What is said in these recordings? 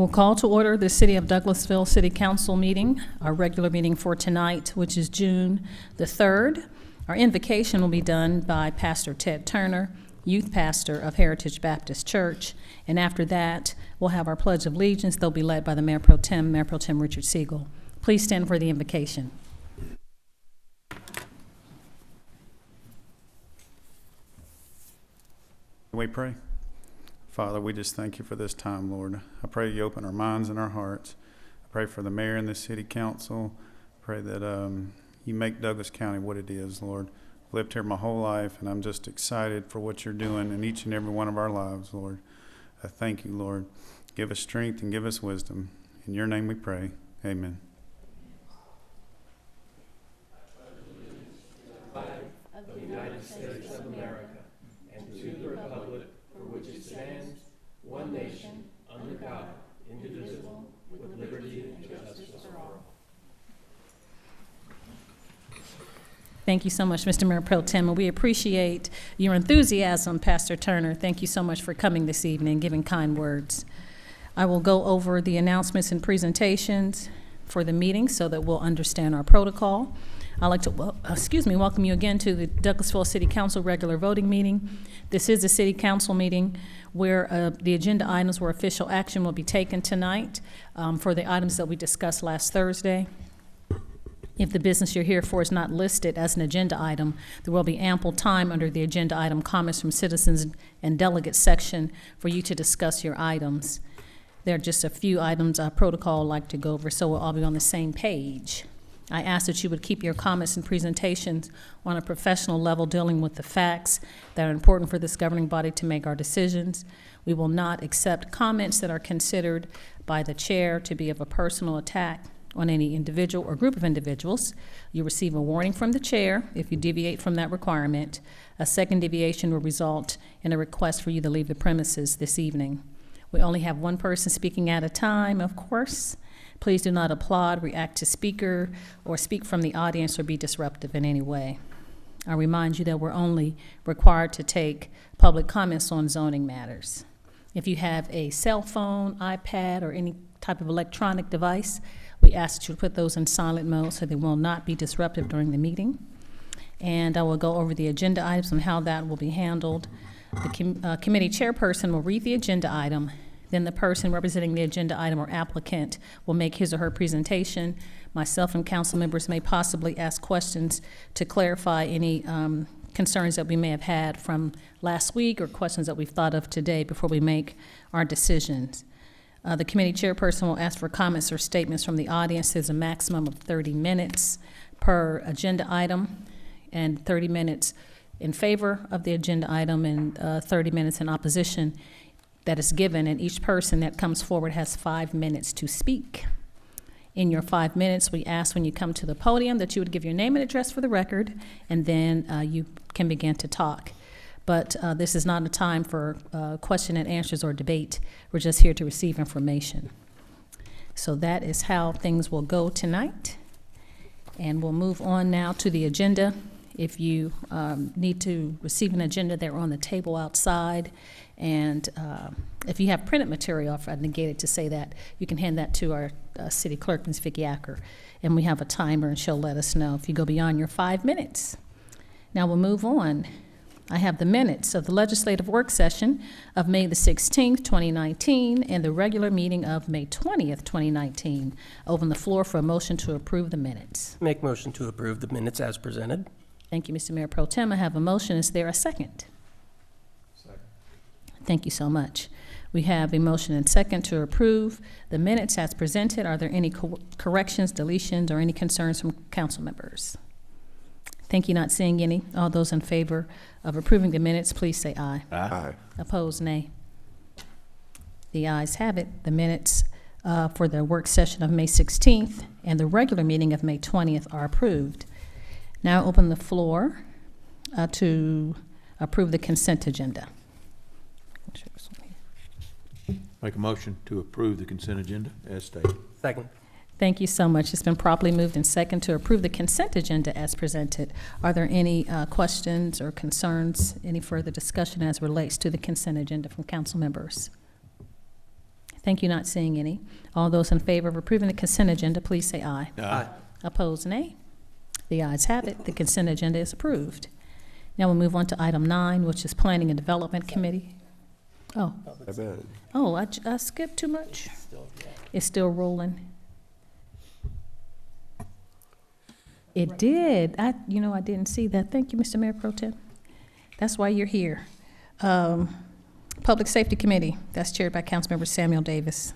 We'll call to order the City of Douglasville City Council meeting, our regular meeting for tonight, which is June the 3rd. Our invocation will be done by Pastor Ted Turner, youth pastor of Heritage Baptist Church. And after that, we'll have our Pledge of Allegiance. They'll be led by the Mayor Pro Tem Richard Siegel. Please stand for the invocation. We pray. Father, we just thank you for this time, Lord. I pray you open our minds and our hearts. I pray for the mayor and the city council. I pray that you make Douglas County what it is, Lord. I've lived here my whole life, and I'm just excited for what you're doing in each and every one of our lives, Lord. I thank you, Lord. Give us strength and give us wisdom. In your name we pray. Amen. Flag of the United States of America, and to the republic for which it stands, one nation, under God, indivisible, with liberty and justice for all. Thank you so much, Mr. Mayor Pro Tem, and we appreciate your enthusiasm, Pastor Turner. Thank you so much for coming this evening and giving kind words. I will go over the announcements and presentations for the meeting so that we'll understand our protocol. I'd like to welcome you again to the Douglasville City Council regular voting meeting. This is a City Council meeting where the agenda items where official action will be taken tonight for the items that we discussed last Thursday. If the business you're here for is not listed as an agenda item, there will be ample time under the agenda item comments from citizens and delegates section for you to discuss your items. There are just a few items protocol I'd like to go over, so we'll all be on the same page. I ask that you would keep your comments and presentations on a professional level, dealing with the facts that are important for this governing body to make our decisions. We will not accept comments that are considered by the chair to be of a personal attack on any individual or group of individuals. You receive a warning from the chair if you deviate from that requirement. A second deviation will result in a request for you to leave the premises this evening. We only have one person speaking at a time, of course. Please do not applaud, react to speaker, or speak from the audience or be disruptive in any way. I remind you that we're only required to take public comments on zoning matters. If you have a cell phone, iPad, or any type of electronic device, we ask that you put those in silent mode so they will not be disruptive during the meeting. And I will go over the agenda items and how that will be handled. The committee chairperson will read the agenda item. Then the person representing the agenda item or applicant will make his or her presentation. Myself and council members may possibly ask questions to clarify any concerns that we may have had from last week or questions that we've thought of today before we make our decisions. The committee chairperson will ask for comments or statements from the audience. There's a maximum of 30 minutes per agenda item and 30 minutes in favor of the agenda item and 30 minutes in opposition that is given, and each person that comes forward has 5 minutes to speak. In your 5 minutes, we ask when you come to the podium that you would give your name and address for the record, and then you can begin to talk. But this is not a time for question and answers or debate. We're just here to receive information. So that is how things will go tonight. And we'll move on now to the agenda. If you need to receive an agenda, they're on the table outside. And if you have printed material, if I negated to say that, you can hand that to our city clerk, Ms. Vicki Acker. And we have a timer, and she'll let us know if you go beyond your 5 minutes. Now we'll move on. I have the minutes of the legislative work session of May the 16th, 2019, and the regular meeting of May 20th, 2019. Open the floor for a motion to approve the minutes. Make motion to approve the minutes as presented. Thank you, Mr. Mayor Pro Tem. I have a motion. Is there a second? Second. Thank you so much. We have a motion and second to approve the minutes as presented. Are there any corrections, deletions, or any concerns from council members? Thank you. Not seeing any. All those in favor of approving the minutes, please say aye. Aye. Opposed, nay. The ayes have it. The minutes for the work session of May 16th and the regular meeting of May 20th are approved. Now open the floor to approve the consent agenda. Make a motion to approve the consent agenda as stated. Second. Thank you so much. It's been properly moved and second to approve the consent agenda as presented. Are there any questions or concerns, any further discussion as relates to the consent agenda from council members? Thank you, not seeing any. All those in favor of approving the consent agenda, please say aye. Aye. Opposed, nay. The ayes have it. The consent agenda is approved. Now we'll move on to item 9, which is Planning and Development Committee. Oh, I skipped too much. It's still rolling. It did. I didn't see that. Thank you, Mr. Mayor Pro Tem. That's why you're here. Public Safety Committee, that's chaired by Councilmember Samuel Davis.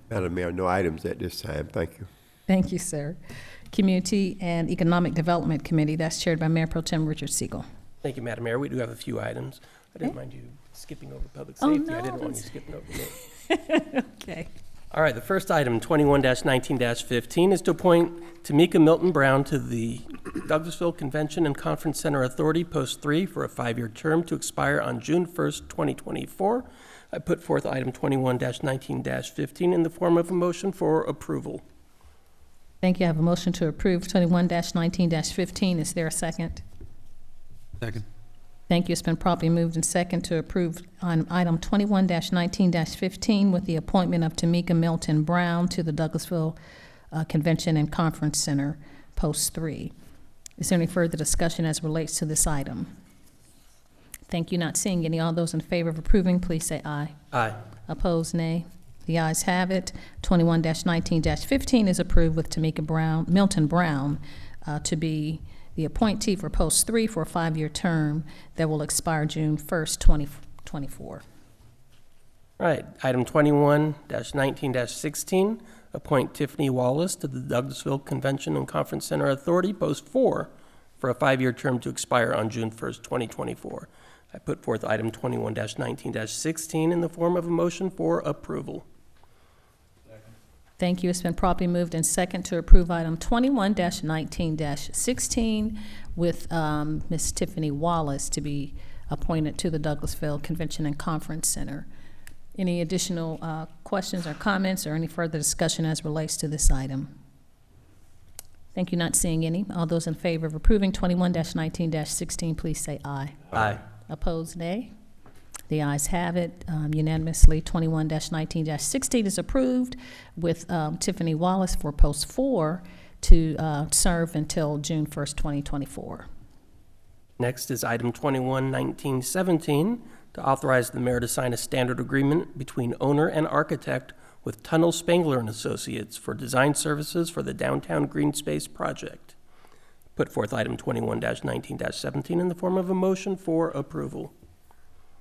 Madam Mayor, no items at this time. Thank you. Thank you, sir. Community and Economic Development Committee, that's chaired by Mayor Pro Tem Richard Siegel. Thank you, Madam Mayor. We do have a few items. I didn't mind you skipping over public Oh, safety. no, I didn't want you that's- skipping over me. Okay. All right, the first item, 21-19-15, is to appoint Tamika Milton-Brown to the Douglasville Convention and Conference Center Authority, Post 3, for a 5-year term to expire on June 1st, 2024. I put forth item 21-19-15 in the form of a motion for approval. Thank you. I have a motion to approve 21-19-15. Is there a second? Second. Thank you. It's been properly moved and second to approve on item 21-19-15 with the appointment of Tamika Milton-Brown to the Douglasville Convention and Conference Center, Post 3. Is there any further discussion as relates to this item? Thank you. Not seeing any. All those in favor of approving, please say aye. Aye. Opposed, nay. The ayes have it. 21-19-15 is approved with Tamika Milton-Brown to be the appointee for Post 3 for a 5-year term that will expire June 1st, 2024. All right, item 21-19-16, appoint Tiffany Wallace to the Douglasville Convention and Conference Center Authority, Post 4, for a 5-year term to expire on June 1st, 2024. I put forth item 21-19-16 in the form of a motion for approval. Thank you. It's been properly moved and second to approve item 21-19-16 with Ms. Tiffany Wallace to be appointed to the Douglasville Convention and Conference Center. Any additional questions or comments or any further discussion as relates to this item? Thank you. Not seeing any. All those in favor of approving 21-19-16, please say aye. Aye. Opposed, nay. The ayes have it unanimously. 21-19-16 is approved with Tiffany Wallace for Post 4 to serve until June 1st, 2024. Next is item 21-19-17, to authorize the mayor to sign a standard agreement between owner and architect with Tunnel Spangler and Associates for design services for the downtown green space project. Put forth item 21-19-17 in the form of a motion for approval.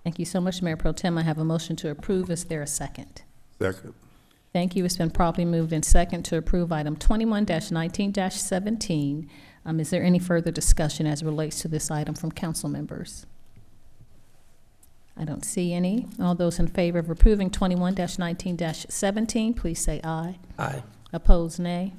Thank you so much, Mayor Pro Tem. I have a motion to approve. Is there a second? Second. Thank you. It's been properly moved and second to approve item 21-19-17. Is there any further discussion as it relates to this item from council members? I don't see any. All those in favor of approving 21-19-17, please say aye. Aye. Opposed, nay.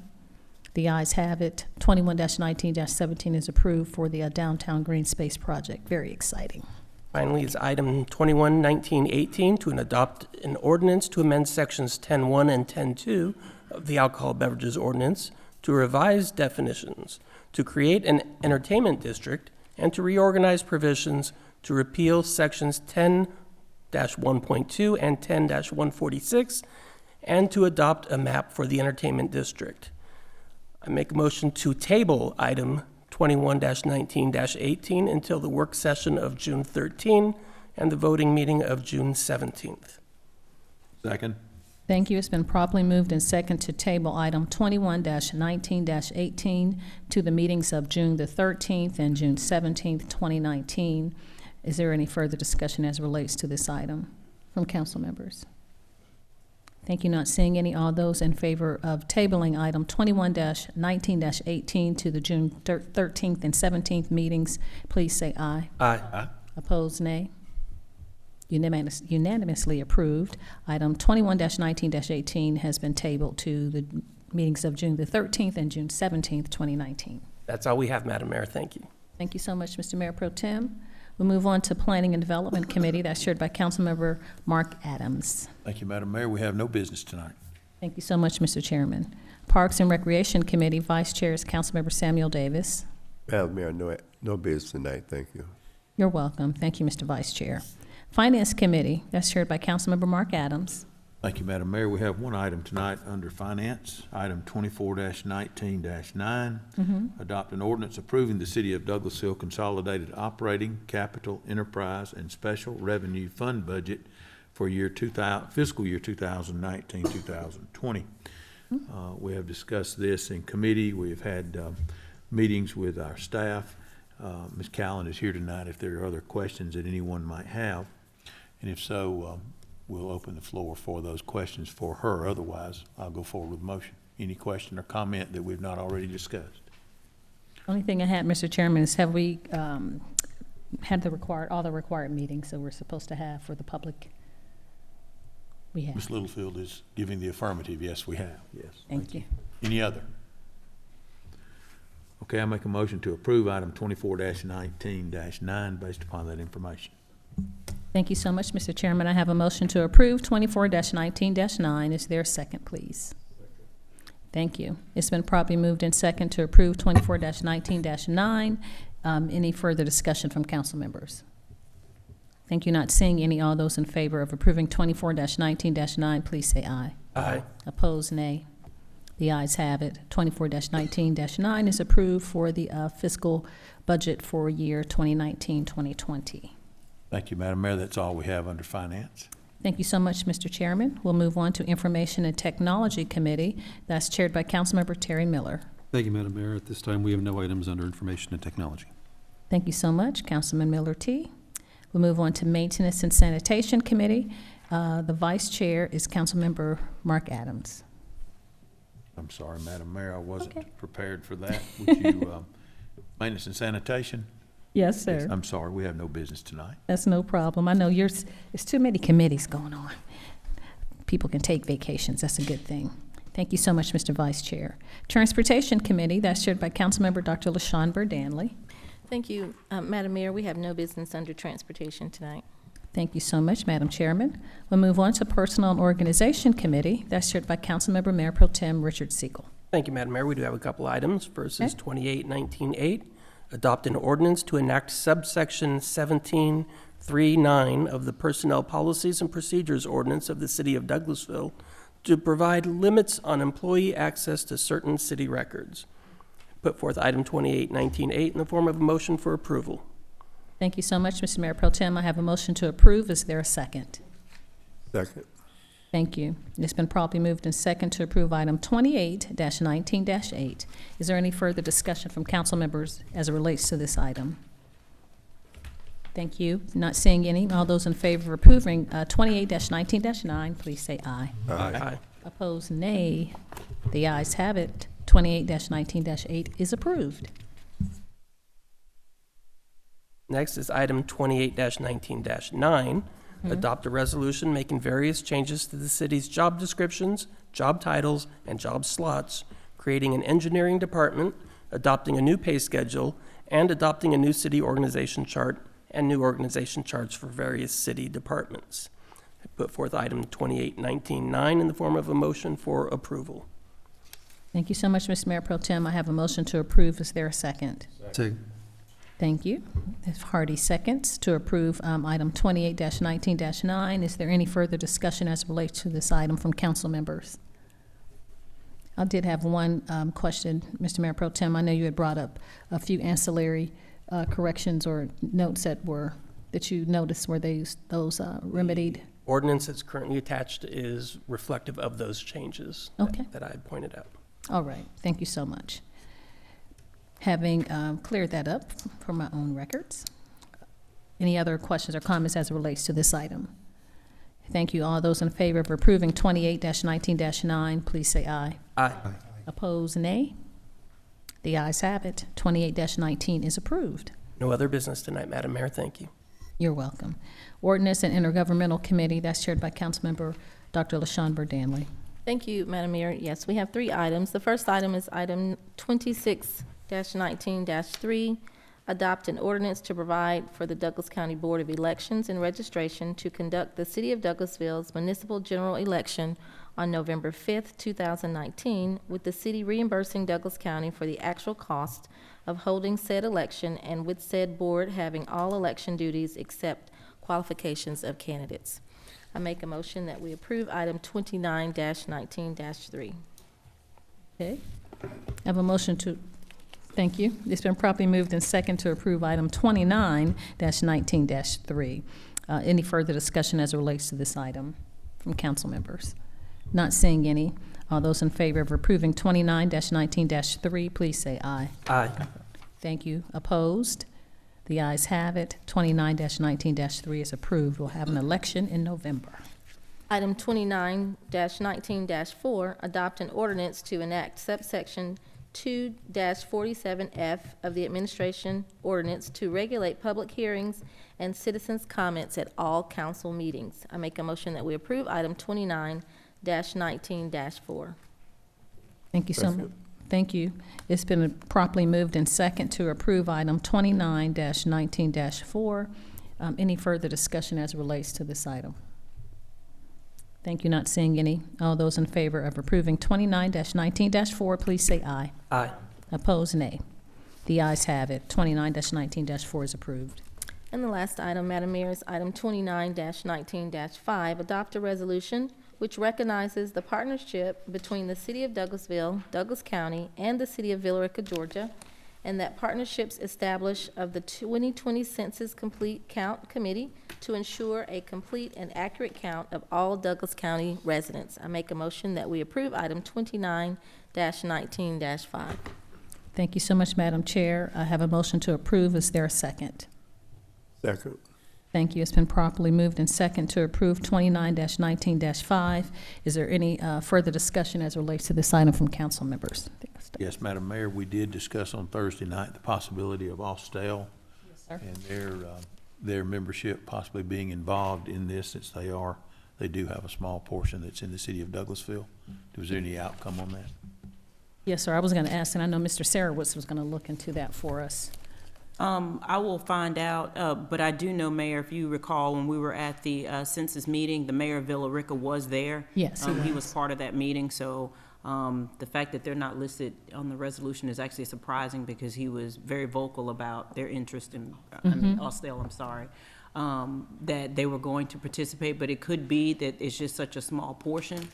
The ayes have it. 21-19-17 is approved for the downtown green space project. Very exciting. Finally is item 21-19-18, to adopt an ordinance to amend sections 10.1 and 10.2 of the alcohol beverages ordinance to revise definitions, to create an entertainment district, and to reorganize provisions to repeal sections 10-1.2 and 10-146, and to adopt a map for the entertainment district. I make a motion to table item 21-19-18 until the work session of June 13 and the voting meeting of June 17th. Second. Thank you. It's been properly moved and second to table item 21-19-18 to the meetings of June the 13th and June 17th, 2019. Is there any further discussion as relates to this item from council members? Thank you. Not seeing any. All those in favor of tabling item 21-19-18 to the June 13th and 17th meetings, please say aye. Aye. Aye. Opposed, nay. Unanimously approved. Item 21-19-18 has been tabled to the meetings of June the 13th and June 17th, 2019. That's all we have, Madam Mayor. Thank you. Thank you so much, Mr. Mayor Pro Tem. We'll move on to Planning and Development Committee. That's chaired by Councilmember Mark Adams. Thank you, Madam Mayor. We have no business tonight. Thank you so much, Mr. Chairman. Parks and Recreation Committee, Vice Chair is Councilmember Samuel Davis. Madam Mayor, no business tonight. Thank you. You're welcome. Thank you, Mr. Vice Chair. Finance Committee, that's chaired by Councilmember Mark Adams. Thank you, Madam Mayor. We have one item tonight under Finance, item 24-19-9. Adopt an ordinance approving the City of Douglasville Consolidated Operating, Capital, Enterprise, and Special Revenue Fund Budget for fiscal year 2019-2020. We have discussed this in committee. We've had meetings with our staff. Ms. Callan is here tonight if there are other questions that anyone might have. And if so, we'll open the floor for those questions for her. Otherwise, I'll go forward with the motion. Any question or comment that we've not already discussed? Only thing I had, Mr. Chairman, is have we had all the required meetings that we're supposed to have for the public? We have. Ms. Littlefield is giving the affirmative. Yes, we have. Yes. Thank you. Any other? Okay, I make a motion to approve item 24-19-9 based upon that information. Thank you so much, Mr. Chairman. I have a motion to approve 24-19-9. Is there a second, please? Thank you. It's been properly moved in second to approve 24-19-9. Any further discussion from council members? Thank you. Not seeing any. All those in favor of approving 24-19-9, please say aye. Aye. Opposed, nay. The ayes have it. 24-19-9 is approved for the fiscal budget for year 2019-2020. Thank you, Madam Mayor. That's all we have under Finance. Thank you so much, Mr. Chairman. We'll move on to Information and Technology Committee. That's chaired by Councilmember Terry Miller. Thank you, Madam Mayor. At this time, we have no items under Information and Technology. Thank you so much, Councilman Miller T. We'll move on to Maintenance and Sanitation Committee. The Vice Chair is Councilmember Mark Adams. I'm sorry, Madam Mayor, I wasn't Okay. prepared for that. Would you, Maintenance and Sanitation? Yes, sir. I'm sorry, we have no business tonight. That's no problem. I know there's too many committees going on. People can take vacations. That's a good thing. Thank you so much, Mr. Vice Chair. Transportation Committee, that's chaired by Councilmember Dr. LaShun Danley. Thank you, Madam Mayor. We have no business under transportation tonight. Thank you so much, Madam Chairman. We'll move on to Personnel and Organization Committee. That's chaired by Councilmember Mayor Pro Tem Richard Siegel. Thank you, Madam Mayor. We do have a couple items. First is 28-19-8. Adopt an ordinance to enact subsection 1739 of the Personnel Policies and Procedures Ordinance of the City of Douglasville to provide limits on employee access to certain city records. Put forth item 28-19-8 in the form of a motion for approval. Thank you so much, Mr. Mayor Pro Tem. I have a motion to approve. Is there a second? Second. Thank you. It's been properly moved in second to approve item 28-19-8. Is there any further discussion from council members as it relates to this item? Thank you. Not seeing any. All those in favor of approving 28-19-9, please say aye. Aye. Opposed, nay. The ayes have it. 28-19-8 is approved. Next is item 28-19-9. Adopt a resolution making various changes to the city's job descriptions, job titles, and job slots, creating an engineering department, adopting a new pay schedule, and adopting a new city organization chart and new organization charts for various city departments. I put forth item 28-19-9 in the form of a motion for approval. Thank you so much, Mr. Mayor Pro Tem. I have a motion to approve. Is there a second? Second. Thank you. Ms. Hardy seconds to approve item 28-19-9. Is there any further discussion as it relates to this item from council members? I did have one question, Mr. Mayor Pro Tem. I know you had brought up a few ancillary corrections or notes that you noticed. Were those remedied? Ordinance that's currently attached is reflective of those changes that I had pointed out. All right. Thank you so much. Having cleared that up for my own records, any other questions or comments as it relates to this item? Thank you. All those in favor of approving 28-19-9, please say aye. Aye. Opposed, nay. The ayes have it. 28-19 is approved. No other business tonight, Madam Mayor. Thank you. You're welcome. Ordinance and Intergovernmental Committee, that's chaired by Councilmember Dr. LaShun Danley. Thank you, Madam Mayor. Yes, we have 3 items. The first item is item 26-19-3. Adopt an ordinance to provide for the Douglas County Board of Elections and Registration to conduct the City of Douglasville's municipal general election on November 5th, 2019, with the city reimbursing Douglas County for the actual cost of holding said election and with said board having all election duties except qualifications of candidates. I make a motion that we approve item 29-19-3. Okay. I have a motion to, thank you. It's been properly moved and second to approve item 29-19-3. Any further discussion as it relates to this item from council members? Not seeing any. All those in favor of approving 29-19-3, please say aye. Aye. Thank you. Opposed? The ayes have it. 29-19-3 is approved. We'll have an election in November. Item 29-19-4, adopt an ordinance to enact subsection 2-47F of the Administration Ordinance to regulate public hearings and citizens' comments at all council meetings. I make a motion that we approve item 29-19-4. Thank you so much. Thank you. It's been properly moved and second to approve item 29-19-4. Any further discussion as it relates to this item? Thank you. Not seeing any. All those in favor of approving 29-19-4, please say aye. Aye. Opposed, nay. The ayes have it. 29-19-4 is approved. And the last item, Madam Mayor, is item 29-19-5, adopt a resolution which recognizes the partnership between the City of Douglasville, Douglas County, and the City of Villa Rica, Georgia, and that partnerships establish of the 2020 Census Complete Count Committee to ensure a complete and accurate count of all Douglas County residents. I make a motion that we approve item 29-19-5. Thank you so much, Madam Chair. I have a motion to approve. Is there a second? Second. Thank you. It's been properly moved and second to approve 29-19-5. Is there any further discussion as it relates to this item from council members? Yes, Madam Mayor, we did discuss on Thursday night the possibility of Austell Sir. and their membership possibly being involved in this, since they do have a small portion that's in the city of Douglasville. Was there any outcome on that? Yes, sir. I was going to ask, and I know Mr. Sarowitz was going to look into that for us. I will find out, but I do know, Mayor, if you recall, when we were at the census meeting, the mayor of Villa Rica was there. Yes, he was part of that meeting, so the fact that they're not listed on the resolution is actually surprising, because he was very vocal about their interest in, I mean, Austell, I'm sorry, that they were going to participate, but it could be that it's just such a small portion,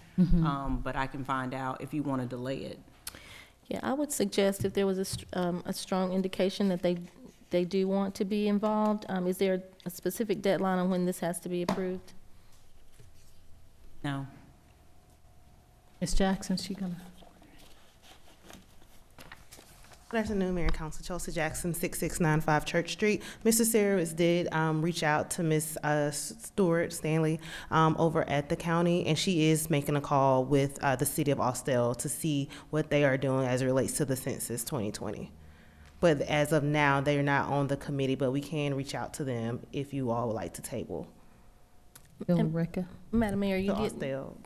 but I can find out if you want to delay it. Yeah, I would suggest if there was a strong indication that they do want to be involved. Is there a specific deadline on when this has to be approved? No. Ms. Jackson, she going to? Good afternoon, Mayor and Council. Chelsea Jackson, 6695 Church Street. Mr. Sarowitz did reach out to Ms. Danley over at the county, and she is making a call with the city of Austell to see what they are doing as it relates to the census 2020. But as of now, they are not on the committee, but we can reach out to them if you all would like to table. Villa Rica. Madam Mayor,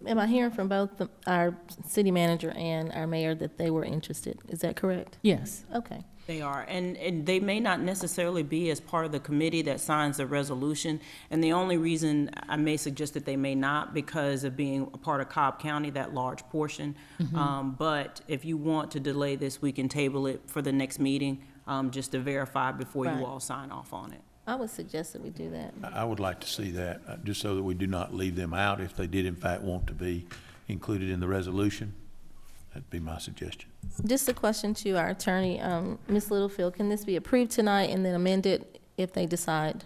am I hearing from both our city manager and our mayor that they were interested? Is that correct? Yes. Okay. They are, and they may not necessarily be as part of the committee that signs the resolution, and the only reason I may suggest that they may not, because of being a part of Cobb County, that large portion. But if you want to delay this, we can table it for the next meeting, just to verify before Right. you all sign off on it. I would suggest that we do that. I would like to see that, just so that we do not leave them out if they did in fact want to be included in the resolution. That'd be my suggestion. Just a question to our attorney, Ms. Littlefield, can this be approved tonight and then amended if they decide?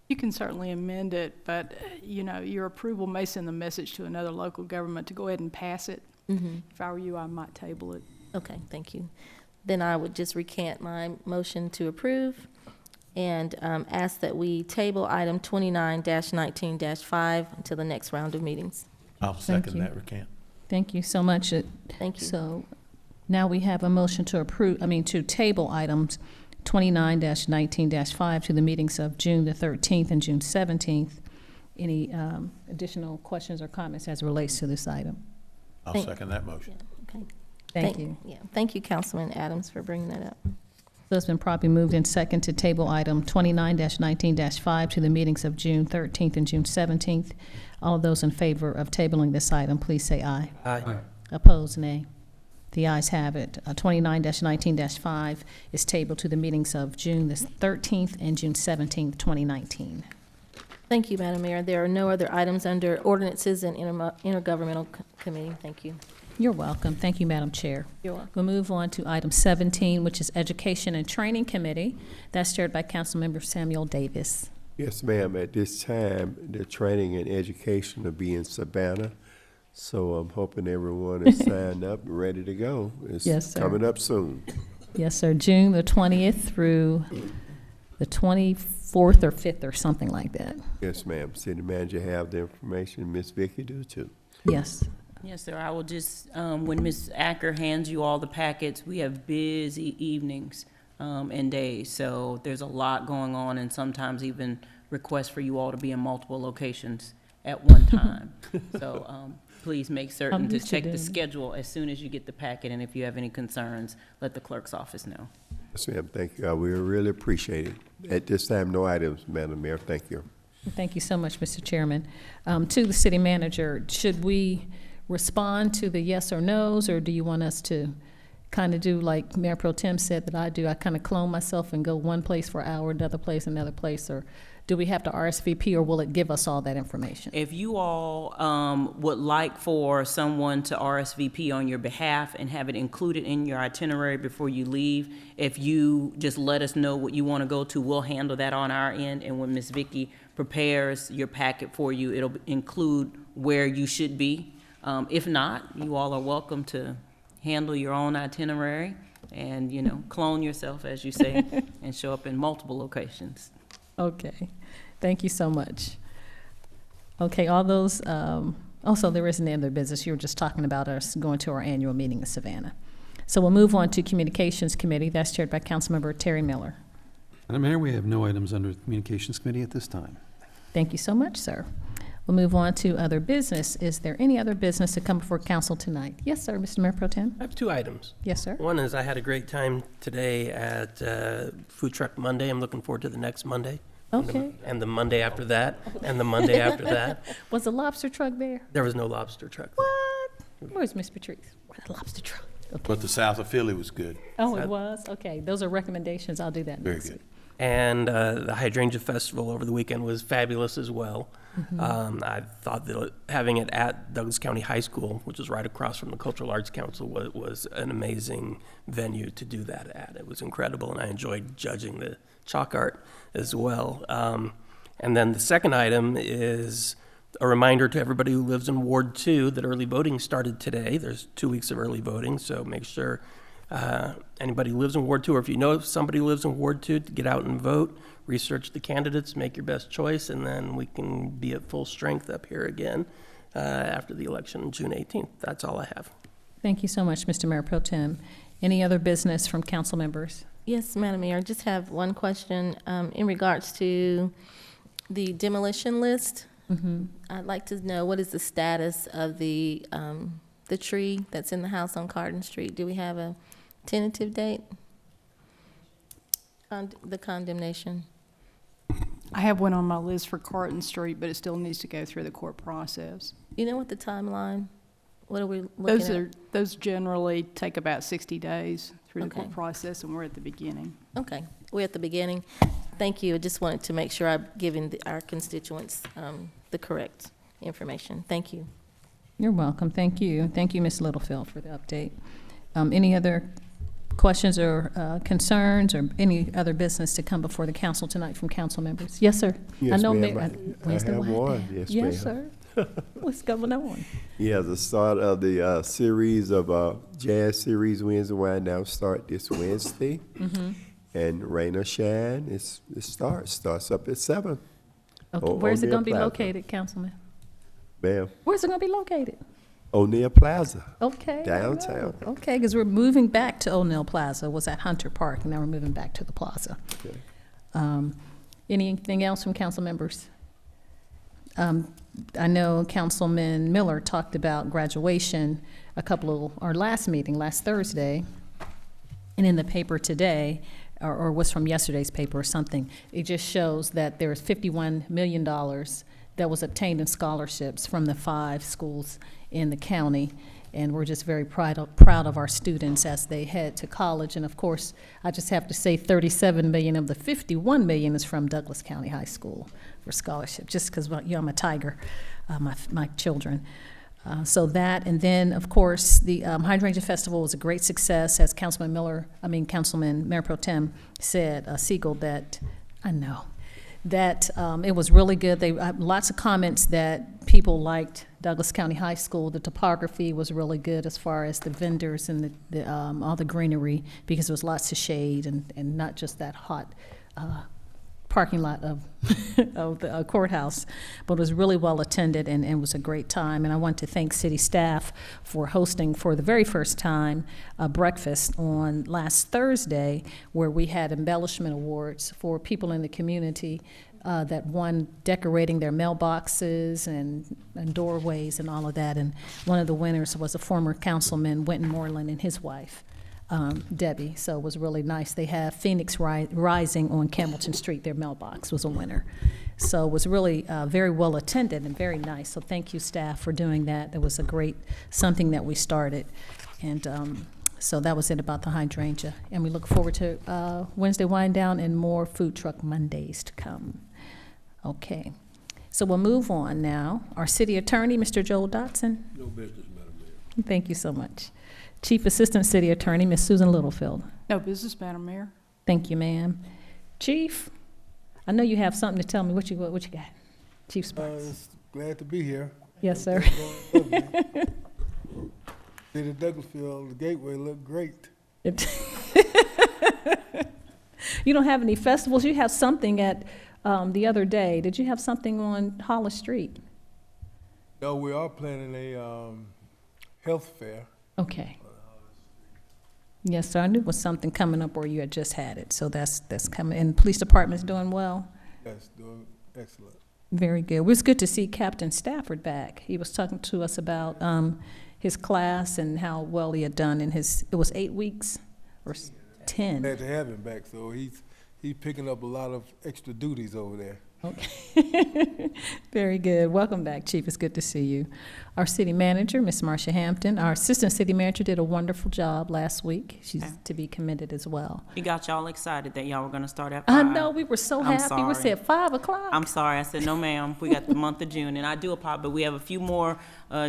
You can certainly amend it, but, you know, your approval may send the message to another local government to go ahead and pass it. If I were you, I might table it. Okay, thank you. Then I would just recant my motion to approve and ask that we table item 29-19-5 until the next round of meetings. I'll Thank second you. that recant. Thank you so much. Thank you. So now we have a motion to to table items 29-19-5 to the meetings of June the 13th and June 17th. Any additional questions or comments as it relates to this item? I'll second that motion. Yeah, okay. Thank you. Yeah, thank you, Councilman Adams, for bringing that up. So it's been properly moved and second to table item 29-19-5 to the meetings of June 13th and June 17th. All of those in favor of tabling this item, please say aye. Aye. Opposed, nay. The ayes have it. 29-19-5 is tabled to the meetings of June the 13th and June 17th, 2019. Thank you, Madam Mayor. There are no other items under ordinances and intergovernmental committee. Thank you. You're welcome. Thank you, Madam Chair. You're welcome. We'll move on to item 17, which is Education and Training Committee. That's chaired by Councilmember Samuel Davis. Yes, ma'am. At this time, the training and education will be in Savannah. So I'm hoping everyone is signed up and ready to go. It's Yes, sir. coming up soon. Yes, sir. June the 20th through the 24th or 5th or something like that. Yes, ma'am. City manager have the information. Miss Vicky do too. Yes. Yes, sir. I will just, when Ms. Acker hands you all the packets, we have busy evenings and days. So there's a lot going on, and sometimes even requests for you all to be in multiple locations at one time. So please make certain to used to check the doing it. schedule as soon as you get the packet, and if you have any concerns, let the clerk's office know. Yes, ma'am. Thank you. We really appreciate it. At this time, no items, Madam Mayor. Thank you. Thank you so much, Mr. Chairman. To the city manager, should we respond to the yes or no's, or do you want us to kind of do like Mayor Pro Tem said that I do? I kind of clone myself and go one place for an hour, another place, or do we have to RSVP, or will it give us all that information? If you all would like for someone to RSVP on your behalf and have it included in your itinerary before you leave, if you just let us know what you want to go to, we'll handle that on our end. And when Ms. Vicky prepares your packet for you, it'll include where you should be. If not, you all are welcome to handle your own itinerary and, you know, clone yourself, as you say, and show up in multiple locations. Okay, thank you so much. Okay, all those, also there isn't any other business. You were just talking about us going to our annual meeting in Savannah. So we'll move on to Communications Committee. That's chaired by Councilmember Terry Miller. Madam Mayor, we have no items under the Communications Committee at this time. Thank you so much, sir. We'll move on to other business. Is there any other business to come before council tonight? Yes, sir, Mr. Mayor Pro Tem. I have two items. Yes, sir. One is I had a great time today at Food Truck Monday. I'm looking forward to the next Monday. Okay. And the Monday after that, and the Monday after that. Was the lobster truck there? There was no lobster truck. What? Where's Miss Patrice? Where's the lobster truck? Okay. But the south of Philly was good. Oh, it was? Okay, those are recommendations. I'll do that Very next good. week. And the Hydrangea Festival over the weekend was fabulous as well. I thought that having it at Douglas County High School, which is right across from the Cultural Arts Council, was an amazing venue to do that at. It was incredible, and I enjoyed judging the chalk art as well. And then the second item is a reminder to everybody who lives in Ward 2 that early voting started today. There's 2 weeks of early voting, so make sure anybody who lives in Ward 2, or if you know somebody who lives in Ward 2, to get out and vote, research the candidates, make your best choice, and then we can be at full strength up here again after the election on June 18th. That's all I have. Thank you so much, Mr. Mayor Pro Tem. Any other business from council members? Yes, Madam Mayor, I just have one question in regards to the demolition list. I'd like to know what is the status of the tree that's in the house on Carden Street. Do we have a tentative date? The condemnation. I have one on my list for Carton Street, but it still needs to go through the court process. You know what the timeline? What are we looking at? Those generally take about 60 days through the Okay. court process, and we're at the beginning. Okay, we're at the beginning. Thank you. I just wanted to make sure I'm giving our constituents the correct information. Thank you. You're welcome. Thank you. Thank you, Ms. Littlefield, for the update. Any other questions or concerns or any other business to come before the council tonight from council members? Yes, sir. Yes, know ma'am. where's the I have light one. at? Yes, Yes, ma'am. sir. What's going on? Yeah, the start of the series of jazz series Wednesday wind down start this Wednesday. And rain or shine, it starts up at 7. Okay. O- Where's it O'Neill going to be Plaza. located, Councilman? Ma'am, Where's it going to be located? O'Neill Plaza. Okay. I Downtown. know. Okay, because we're moving back to O'Neill Plaza. Was at Hunter Park, and now we're moving back to the plaza. Okay. Anything else from council members? I know Councilman Miller talked about graduation our last meeting, last Thursday, and in the paper today, or was from yesterday's paper or something, it just shows that there is $51 million that was obtained in scholarships from the 5 schools in the county. And we're just very proud of our students as they head to college. And of course, I just have to say 37 million of the 51 million is from Douglas County High School for scholarship, just because I'm a tiger, my children. So that, and then, of course, the Hydrangea Festival was a great success, as Councilman Mayor Pro Tem said, Siegel, that, I know, that it was really good. They lots of comments that people liked Douglas County High School. The topography was really good as far as the vendors and all the greenery, because there was lots of shade and not just that hot parking lot of of the courthouse, but it was really well attended and it was a great time. And I want to thank city staff for hosting for the very first time a breakfast on last Thursday, where we had embellishment awards for people in the community that won decorating their mailboxes and doorways and all of that. And one of the winners was a former councilman, Winton Moreland, and his wife, Debbie. So it was really nice. They have Phoenix Rising on Campbellton Street. Their mailbox was a winner. So it was really very well attended and very nice. So thank you, staff, for doing that. That was a great something that we started. And so that was it about the hydrangea. And we look forward to Wednesday wind down and more food truck Mondays to come. Okay. So we'll move on now. Our city attorney, Mr. Joel Dotson. No business, Madam Mayor. Thank you so much. Chief Assistant City Attorney, Ms. Susan Littlefield. No business, Madam Mayor. Thank you, ma'am. Chief, I know you have something to tell me. What you got? Chief Sparks. Glad to be here. Yes, sir. City of Douglasville, the gateway looked great. You don't have any festivals? You have something at the other day. Did you have something on Hollis Street? No, we are planning a health fair. Okay. Yes, sir. I knew it was something coming up where you had just had it. So that's coming. And the police department's doing well? Yes, doing excellent. Very good. It was good to see Captain Stafford back. He was talking to us about his class and how well he had done in it was 8 weeks or 10. Glad to have him back. So he's picking up a lot of extra duties over there. Okay. Very good. Welcome back, Chief. It's good to see you. Our city manager, Ms. Marcia Hampton. Our assistant city manager did a wonderful job last week. She's to be commended as well. You got y'all excited that y'all were going to start at 5. I know. We were so happy. Sorry. We said 5 o'clock. I'm sorry. I said, no, ma'am. We got the month of June, and I do apologize, but we have a few more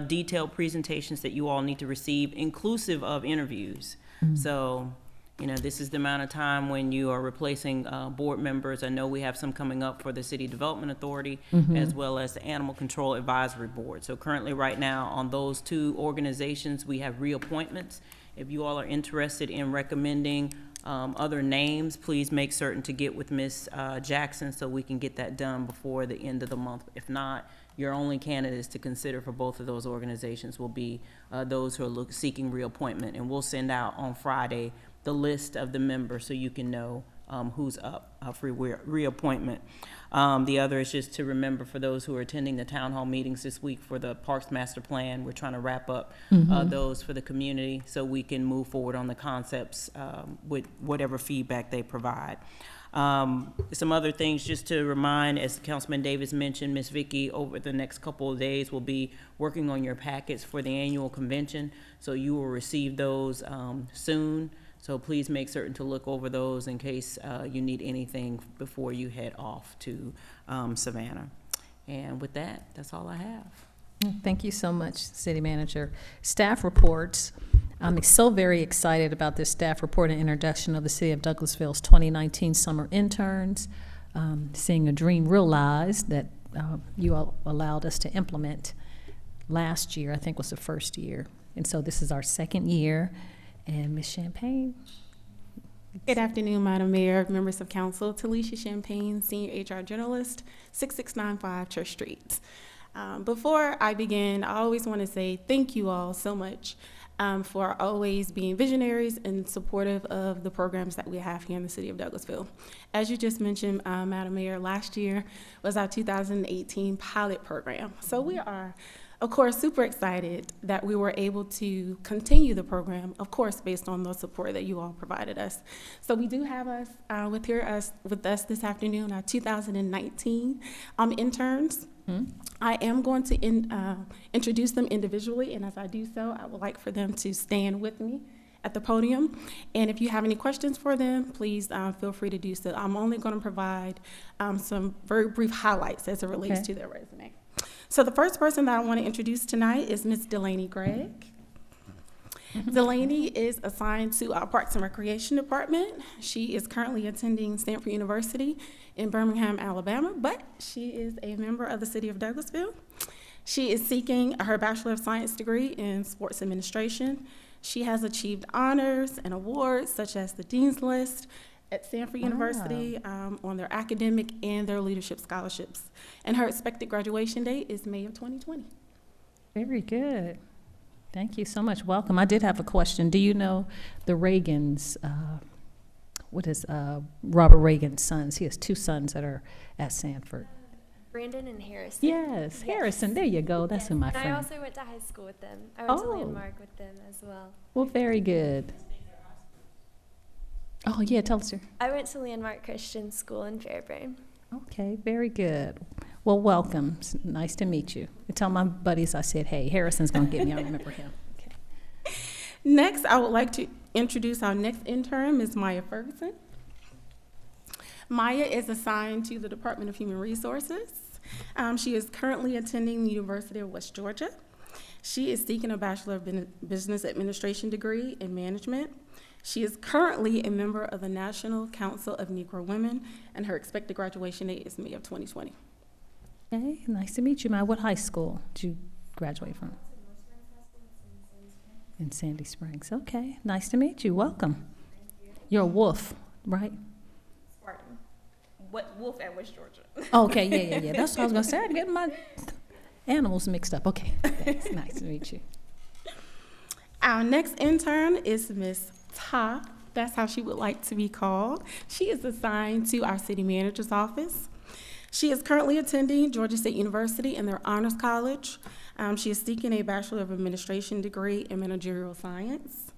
detailed presentations that you all need to receive, inclusive of interviews. Mm-hmm. So, you know, this is the amount of time when you are replacing board members. I know we have some coming up for the City Development Authority, mm-hmm. as well as the Animal Control Advisory Board. So currently right now on those 2 organizations, we have reappointments. If you all are interested in recommending other names, please make certain to get with Ms. Jackson so we can get that done before the end of the month. If not, your only candidates to consider for both of those organizations will be those who are seeking reappointment. And we'll send out on Friday the list of the members so you can know who's up for reappointment. The other is just to remember for those who are attending the town hall meetings this week for the Parks Master Plan, we're trying to wrap up those for the community so we can move forward on the concepts with whatever feedback they provide. Some other things just to remind, as Councilman Davis mentioned, Ms. Vicky over the next couple of days will be working on your packets for the annual convention, so you will receive those soon. So please make certain to look over those in case you need anything before you head off to Savannah. And with that, that's all I have. Thank you so much, City Manager. Staff reports. I'm so very excited about this staff report and introduction of the City of Douglasville's 2019 summer interns, seeing a dream realized that you all allowed us to implement last year. I think was the first year. And so this is our second year. And Ms. Champagne. Good afternoon, Madam Mayor, members of council. Talisha Champagne, Senior HR Journalist, 6695 Church Street. Before I begin, I always want to say thank you all so much for always being visionaries and supportive of the programs that we have here in the City of Douglasville. As you just mentioned, Madam Mayor, last year was our 2018 pilot program. So we are Of course, super excited that we were able to continue the program, of course, based on the support that you all provided us. So we do have us with us this afternoon, our 2019 interns. I am going to introduce them individually, and as I do so, I would like for them to stand with me at the podium. And if you have any questions for them, please feel free to do so. I'm only going to provide some very brief highlights as it relates to their resume. So the first person that I want to introduce tonight is Ms. Delaney Gregg. Delaney is assigned to our Parks and Recreation Department. She is currently attending Stanford University in Birmingham, Alabama, but she is a member of the City of Douglasville. She is seeking her Bachelor of Science degree in Sports Administration. She has achieved honors and awards such as the Dean's List at Stanford University on their academic and their leadership scholarships. And her expected graduation date is May of 2020. Very good. Thank you so much. Welcome. I did have a question. Do you know the Reagans, what is Robert Reagan's sons? He has two sons that are at Stanford. Brandon and Harrison. Yes, Harrison. There you go. That's who my friend. I also went to high school with them. I went to Landmark with them as well. Well, very good. Oh, yeah, tell us. I went to Landmark Christian School in Fairburn. Okay, very good. Well, welcome. It's nice to meet you. I tell my buddies I said, hey, Harrison's going to get me. I remember him. Okay. Next, I would like to introduce our next intern, Ms. Maya Ferguson. Maya is assigned to the Department of Human Resources. She is currently attending the University of West Georgia. She is seeking a Bachelor of Business Administration degree in management. She is currently a member of the National Council of Negro Women, and her expected graduation date is May of 2020. Okay, nice to meet you, Maya. What high school did you graduate from? In Sandy Springs. Okay, nice to meet you. Welcome. You're a Wolf, right? Spartan. What Wolf at West Georgia? Okay, yeah. That's what I was going to say. I'm getting my animals mixed up. Okay, thanks. Nice to meet you. Our next intern is Miss Ta. That's how she would like to be called. She is assigned to our city manager's office. She is currently attending Georgia State University in their Honors College. She is seeking a Bachelor of Administration degree in Managerial Science.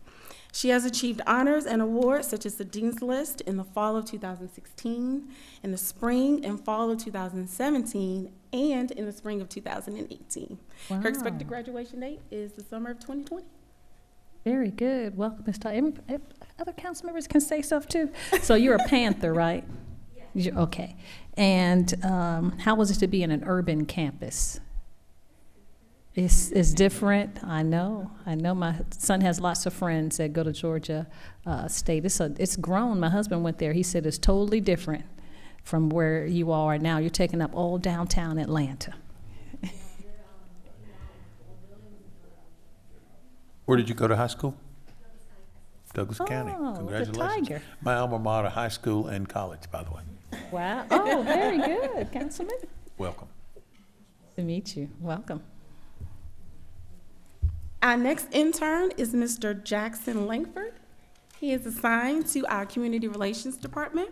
She has achieved honors and awards such as the Dean's List in the fall of 2016, in the spring and fall of 2017, and in the spring of 2018. Wow. Her expected graduation date is the summer of 2020. Very good. Welcome, Ms. Todd. Other council members can say stuff too. So you're a Panther, right? Yes. Okay. And how was it to be in an urban campus? It's different. I know. My son has lots of friends that go to Georgia State. It's grown. My husband went there. He said it's totally different from where you all are now. You're taking up all downtown Atlanta. Where did you go to high school? Douglas County. Oh, Congratulations. the Tiger. My alma mater, high school and college, by the way. Wow. Oh, very good, Councilman. Welcome. To meet you. Welcome. Our next intern is Mr. Jackson Langford. He is assigned to our Community Relations Department.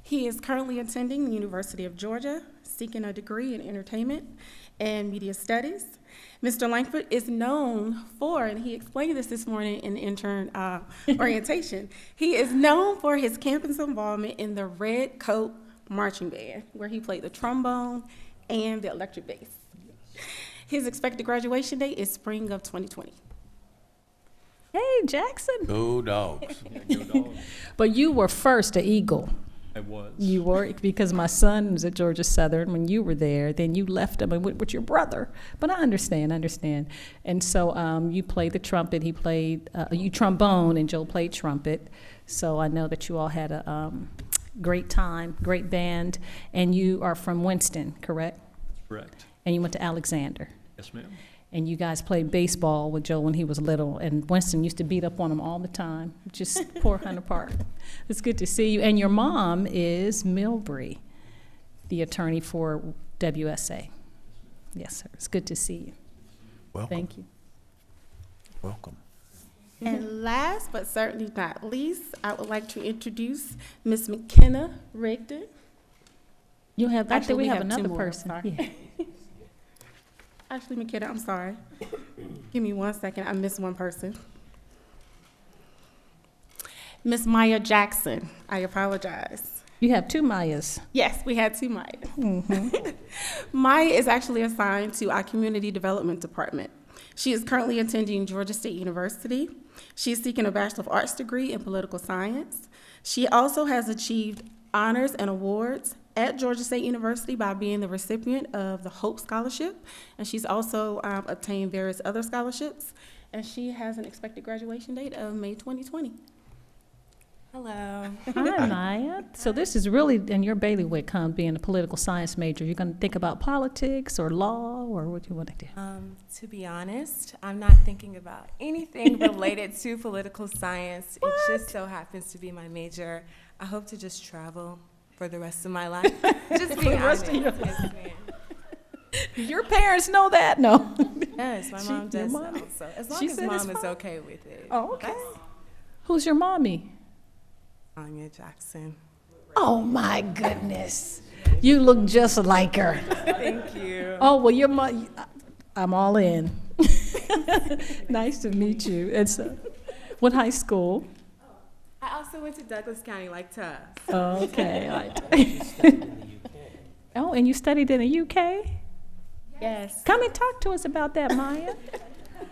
He is currently attending the University of Georgia, seeking a degree in Entertainment and Media Studies. Mr. Langford is known for, and he explained this morning in the intern orientation, he is known for his campus involvement in the Red Coat Marching Band, where he played the trombone and the electric bass. His expected graduation date is spring of 2020. Hey, Jackson. Go Dogs. Go Dogs. But you were first an Eagle. I was. You were, because my son was at Georgia Southern when you were there. Then you left him and went with your brother. But I understand. And so you played the trumpet. He played, you trombone, and Joe played trumpet. So I know that you all had a great time, great band. And you are from Winston, correct? Correct. And you went to Alexander. Yes, ma'am. And you guys played baseball with Joe when he was little, and Winston used to beat up on him all the time. Just poor Hunter Park. It's good to see you. And your mom is Milbury, the attorney for WSA. Yes, sir. It's good to see you. Welcome. Thank you. Welcome. And last but certainly not least, I would like to introduce Ms. McKenna Rigdon. You have, Actually, we have two another more, person. sorry. Yeah. Actually, McKenna, I'm sorry. Give me 1 second. I missed one person. Miss Maya Jackson. I apologize. You have two Mayas. Yes, we had two Mayas. Mm-hmm. Maya is actually assigned to our community development department. She is currently attending Georgia State University. She is seeking a Bachelor of Arts degree in political science. She also has achieved honors and awards at Georgia State University by being the recipient of the Hope Scholarship, and she's also obtained various other scholarships, and she has an expected graduation date of May 2020. Hello. Hi, Maya. So this is really in your bailiwick, huh, being a political science major. You're going to think about politics or law, or what do you want to do? To be honest, I'm not thinking about anything related to political science. It just so happens to be my major. I hope to just travel for the rest of my life. Just being honest. Yes, ma'am. Your parents know that? No. Yes, my mom does know. So as long as mom is okay with it. Oh, okay. Who's your mommy? Anya Jackson. Oh, my goodness. You look just like her. Thank you. Oh, well, your mom, I'm all in. Nice to meet you. It's what high school? I also went to Douglas County like Tubbs. Okay. Oh, and you studied in the UK? Yes. Come and talk to us about that, Maya.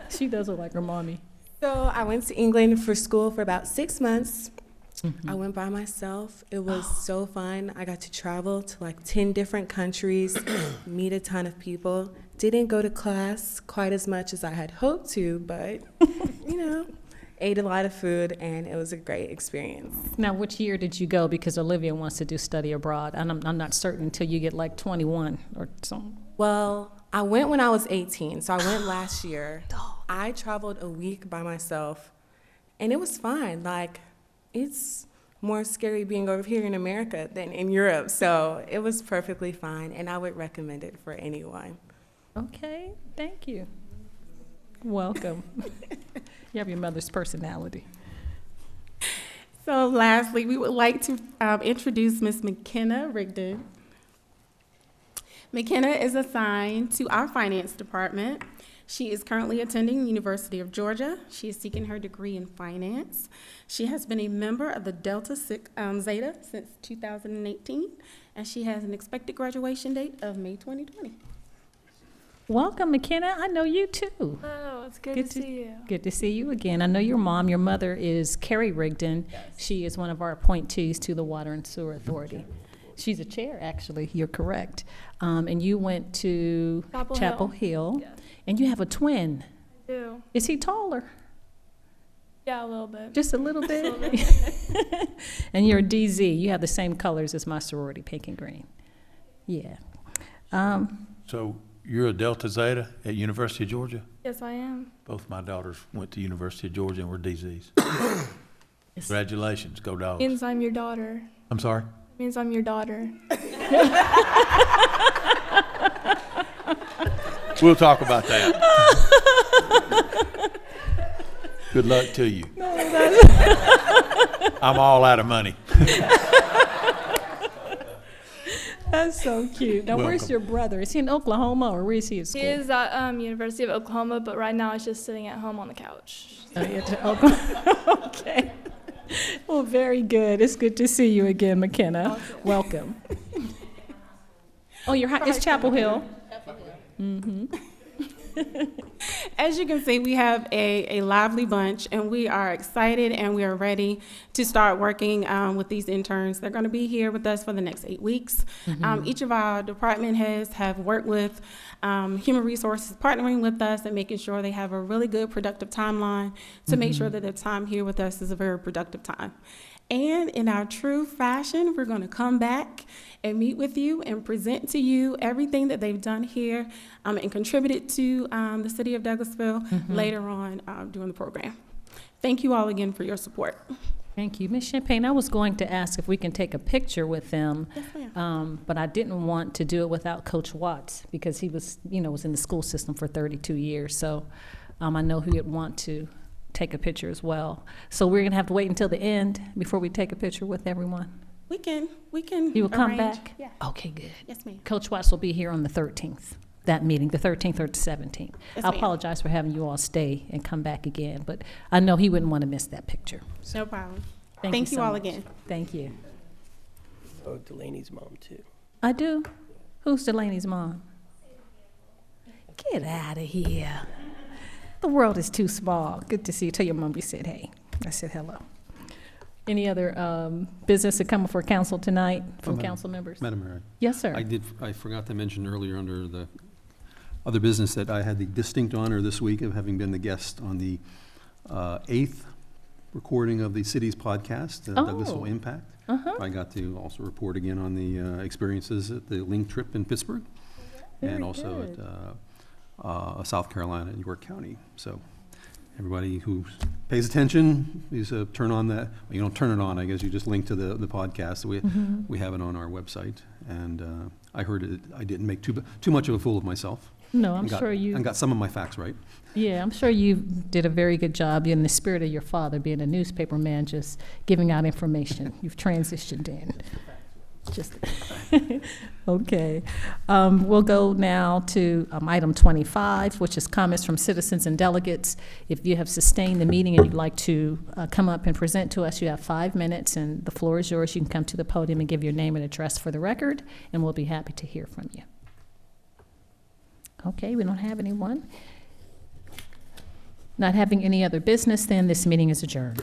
She does look like her mommy. So I went to England for school for about 6 months. Mm-hmm. I went by myself. It was so fun. I got to travel to like 10 different countries, meet a ton of people. Didn't go to class quite as much as I had hoped to, but, you know, ate a lot of food, and it was a great experience. Now, which year did you go? Because Olivia wants to do study abroad, and I'm not certain until you get like 21 or something. Well, I went when I was 18, so I went last year. I traveled a week by myself, and it was fine. Like, it's more scary being over here in America than in Europe, so it was perfectly fine, and I would recommend it for anyone. Okay, thank you. Welcome. You have your mother's personality. So lastly, we would like to introduce Ms. McKenna Rigdon. McKenna is assigned to our finance department. She is currently attending the University of Georgia. She is seeking her degree in finance. She has been a member of the Delta Zeta since 2018, and she has an expected graduation date of May 2020. Welcome, McKenna. I know you too. Oh, it's good to see you. Good to see you again. I know your mom. Your mother is Carrie Rigdon. Yes. She is one of our appointees to the Water and Sewer Authority. She's a chair, actually. You're correct. And you went to Chapel Hill. Yes. And you have a twin. I do. Is he taller? Yeah, a little bit. Just a little bit? A little bit. And you're a DZ. You have the same colors as my sorority, pink and green. Yeah. So you're a Delta Zeta at University of Georgia? Yes, I am. Both my daughters went to University of Georgia and were DZs. Congratulations, go Dogs. Means I'm your daughter. I'm sorry? Means I'm your daughter. We'll talk about that. Good luck to you. I'm all out of money. That's so cute. Now, where's your brother? Is he in Oklahoma, or where is he at school? He is at University of Oklahoma, but right now he's just sitting at home on the couch. Okay. Well, very good. It's good to see you again, McKenna. Welcome. Oh, it's Chapel Hill. Mm-hmm. As you can see, we have a lively bunch, and we are excited and we are ready to start working with these interns. They're going to be here with us for the next 8 weeks. Mm-hmm. Each of our department heads have worked with human resources, partnering with us and making sure they have a really good, productive timeline to make sure that their time here with us is a very productive time. And in our true fashion, we're going to come back and meet with you and present to you everything that they've done here and contributed to the city of Douglasville later on during the program. Thank you all again for your support. Thank you. Ms. Champagne, I was going to ask if we can take a picture with them, Yes, ma'am. but I didn't want to do it without Coach Watts because he was in the school system for 32 years. So I know he would want to take a picture as well. So we're gonna have to wait until the end before we take a picture with everyone. We can. You will come arrange. back? Yeah. Okay, good. Yes, ma'am. Coach Watts will be here on the 13th. that meeting, the 13th or the 17th. Yes, I ma'am. apologize for having you all stay and come back again, but I know he wouldn't want to miss that picture. No problem. Thank Thank you so all much. again. Thank you. Oh, Delaney's mom, too. I do? Who's Delaney's mom? Get out of here. The world is too small. Good to see you. Tell your mom you said hey. I said hello. Any other business to come before council tonight from council members? Madam Mayor. Yes, sir. I forgot to mention earlier under the other business that I had the distinct honor this week of having been the guest on the 8th recording of the city's podcast, Douglasville Impact. I got to also report again on the experiences at the Link trip in Pittsburgh and also at South Carolina and York County. So everybody who pays attention, is turn on that. You don't turn it on, I guess you just link to the podcast. We have it on our website. And I heard it, I didn't make too much of a fool of myself. No, I'm sure you. And got some of my facts right. Yeah, I'm sure you did a very good job in the spirit of your father, being a newspaper man, just giving out information. You've transitioned in. Just okay. We'll go now to item 25, which is comments from citizens and delegates. If you have sustained the meeting and you'd like to come up and present to us, you have 5 minutes, and the floor is yours. You can come to the podium and give your name and address for the record, and we'll be happy to hear from you. Okay, we don't have anyone. Not having any other business, then this meeting is adjourned.